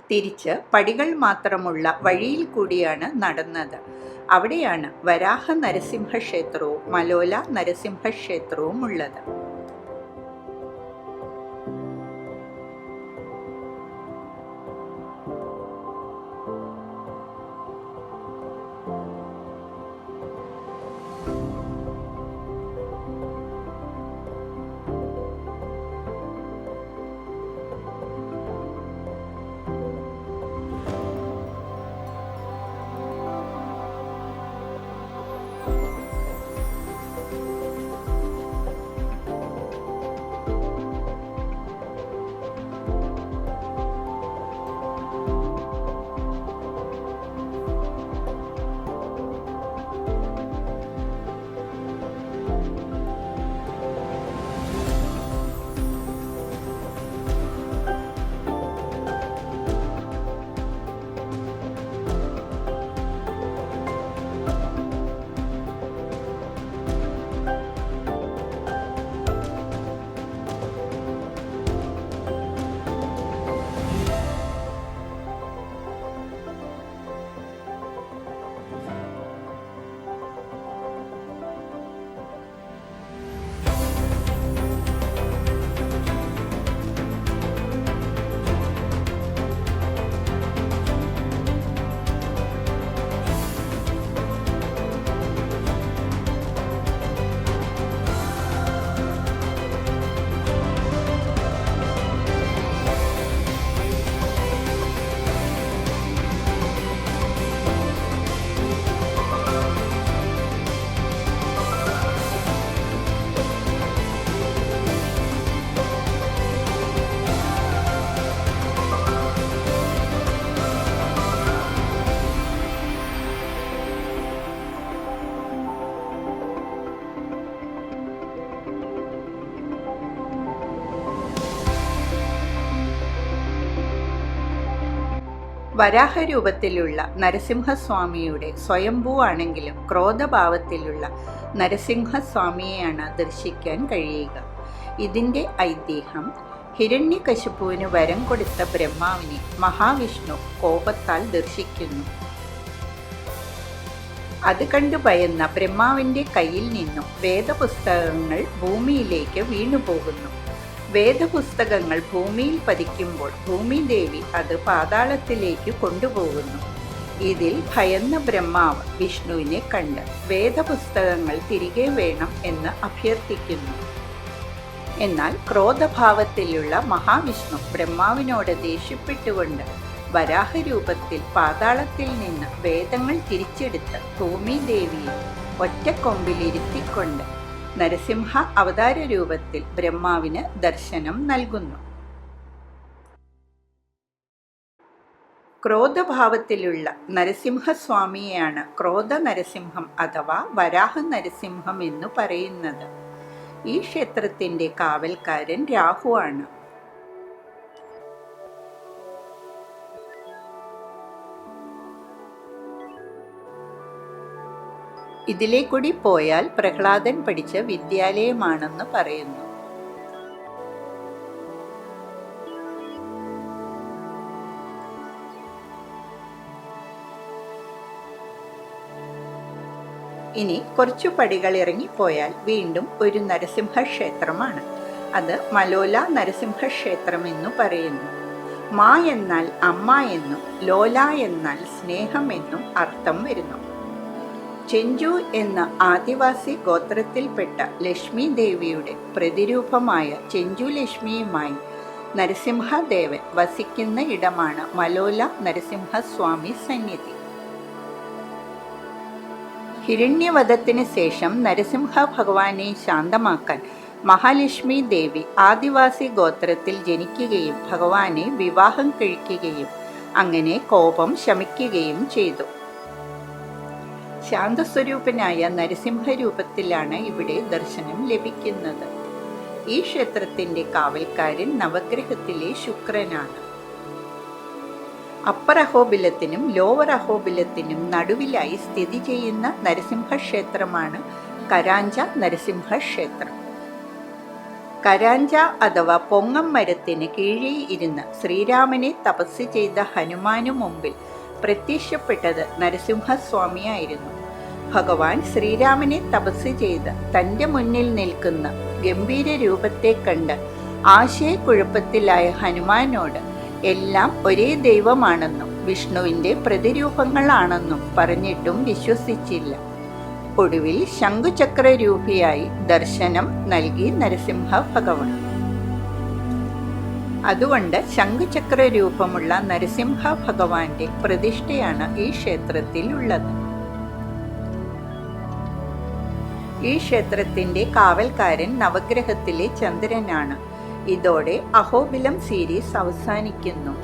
തിരിച്ച് പടികൾ മാത്രമുള്ള വഴിയിൽ കൂടിയാണ് നടന്നത്. അവിടെയാണ് വരാഹ നരസിംഹ ക്ഷേത്രവും മലോല നരസിംഹ ക്ഷേത്രവും ഉള്ളത്. വരാഹരൂപത്തിലുള്ള നരസിംഹസ്വാമിയുടെ സ്വയംഭൂ ആണെങ്കിലും ക്രോധഭാവത്തിലുള്ള നരസിംഹസ്വാമിയെയാണ് ദർശിക്കാൻ കഴിയുക. ഇതിൻ്റെ ഐതിഹ്യം, ഹിരണ്യകശിപുവിന് വരം കൊടുത്ത ബ്രഹ്മാവിനെ മഹാവിഷ്ണു കോപത്താൽ ദർശിക്കുന്നു. അത് കണ്ടു ഭയന്ന ബ്രഹ്മാവിൻ്റെ കയ്യിൽ നിന്നും വേദപുസ്തകങ്ങൾ ഭൂമിയിലേക്ക് വീണുപോകുന്നു. വേദപുസ്തകങ്ങൾ ഭൂമിയിൽ പതിക്കുമ്പോൾ ഭൂമിദേവി അത് പാതാളത്തിലേക്ക് കൊണ്ടുപോകുന്നു. ഇതിൽ ഭയന്ന ബ്രഹ്മാവ് വിഷ്ണുവിനെ കണ്ട് വേദപുസ്തകങ്ങൾ തിരികെ വേണം എന്ന് അഭ്യർത്ഥിക്കുന്നു. എന്നാൽ ക്രോധഭാവത്തിലുള്ള മഹാവിഷ്ണു ബ്രഹ്മാവിനോട് ദേഷ്യപ്പെട്ടുകൊണ്ട് വരാഹരൂപത്തിൽ പാതാളത്തിൽ നിന്ന് വേദങ്ങൾ തിരിച്ചെടുത്ത് ഭൂമിദേവിയെ ഒറ്റക്കൊമ്പിലിരുത്തിക്കൊണ്ട് നരസിംഹ അവതാര രൂപത്തിൽ ബ്രഹ്മാവിന് ദർശനം നൽകുന്നു. ക്രോധഭാവത്തിലുള്ള നരസിംഹസ്വാമിയെയാണ് ക്രോധ നരസിംഹം അഥവാ വരാഹ നരസിംഹം എന്നു പറയുന്നത്. ഈ ക്ഷേത്രത്തിൻ്റെ കാവൽക്കാരൻ രാഹുവാണ്. ഇതിലെ കൂടി പോയാൽ പ്രഹ്ലാദൻ പഠിച്ച വിദ്യാലയമാണെന്ന് പറയുന്നു. ഇനി കുറച്ചു പടികൾ ഇറങ്ങിപ്പോയാൽ വീണ്ടും ഒരു നരസിംഹ ക്ഷേത്രമാണ്. അത് മലോല നരസിംഹ ക്ഷേത്രം എന്നു പറയുന്നു. മാ എന്നാൽ അമ്മ എന്നും ലോല എന്നാൽ സ്നേഹം എന്നും അർത്ഥം വരുന്നു. ചെഞ്ചു എന്ന ആദിവാസി ഗോത്രത്തിൽപ്പെട്ട ലക്ഷ്മി ദേവിയുടെ പ്രതിരൂപമായ ചെഞ്ചു ലക്ഷ്മിയുമായി നരസിംഹദേവൻ വസിക്കുന്ന ഇടമാണ് മലോല നരസിംഹസ്വാമി സന്നിധി. ഹിരണ്യവധത്തിന് ശേഷം നരസിംഹ ഭഗവാനെ ശാന്തമാക്കാൻ മഹാലക്ഷ്മി ദേവി ആദിവാസി ഗോത്രത്തിൽ ജനിക്കുകയും ഭഗവാനെ വിവാഹം കഴിക്കുകയും അങ്ങനെ കോപം ശമിക്കുകയും ചെയ്തു. ശാന്തസ്വരൂപനായ നരസിംഹരൂപത്തിലാണ് ഇവിടെ ദർശനം ലഭിക്കുന്നത്. ഈ ക്ഷേത്രത്തിൻ്റെ കാവൽക്കാരൻ നവഗ്രഹത്തിലെ ശുക്രനാണ്. അപ്പർ അഹോബിലത്തിനും ലോവർ അഹോബിലത്തിനും നടുവിലായി സ്ഥിതി ചെയ്യുന്ന നരസിംഹ ക്ഷേത്രമാണ് കരാഞ്ച നരസിംഹ ക്ഷേത്രം. കരാഞ്ച അഥവാ പൊങ്ങം മരത്തിന് കീഴിൽ ഇരുന്ന് ശ്രീരാമനെ തപസ് ചെയ്ത ഹനുമാനു മുമ്പിൽ പ്രത്യക്ഷപ്പെട്ടത് നരസിംഹസ്വാമിയായിരുന്നു. ഭഗവാൻ ശ്രീരാമനെ തപസ് ചെയ്ത് തൻ്റെ മുന്നിൽ നിൽക്കുന്ന ഗംഭീര രൂപത്തെ കണ്ട് ആശയക്കുഴപ്പത്തിലായ ഹനുമാനോട് എല്ലാം ഒരേ ദൈവമാണെന്നും വിഷ്ണുവിൻ്റെ പ്രതിരൂപങ്ങളാണെന്നും പറഞ്ഞിട്ടും വിശ്വസിച്ചില്ല. ഒടുവിൽ ശംഖുചക്രരൂപിയായി ദർശനം നൽകി നരസിംഹ ഭഗവാൻ. അതുകൊണ്ട് ശംഖുചക്ര രൂപമുള്ള നരസിംഹ ഭഗവാന്റെ പ്രതിഷ്ഠയാണ് ഈ ക്ഷേത്രത്തിൽ ഉള്ളത്. ഈ ക്ഷേത്രത്തിന്റെ കാവൽക്കാരൻ നവഗ്രഹത്തിലെ ചന്ദ്രനാണ്. ഇതോടെ അഹോബിലം സീരീസ് അവസാനിക്കുന്നു.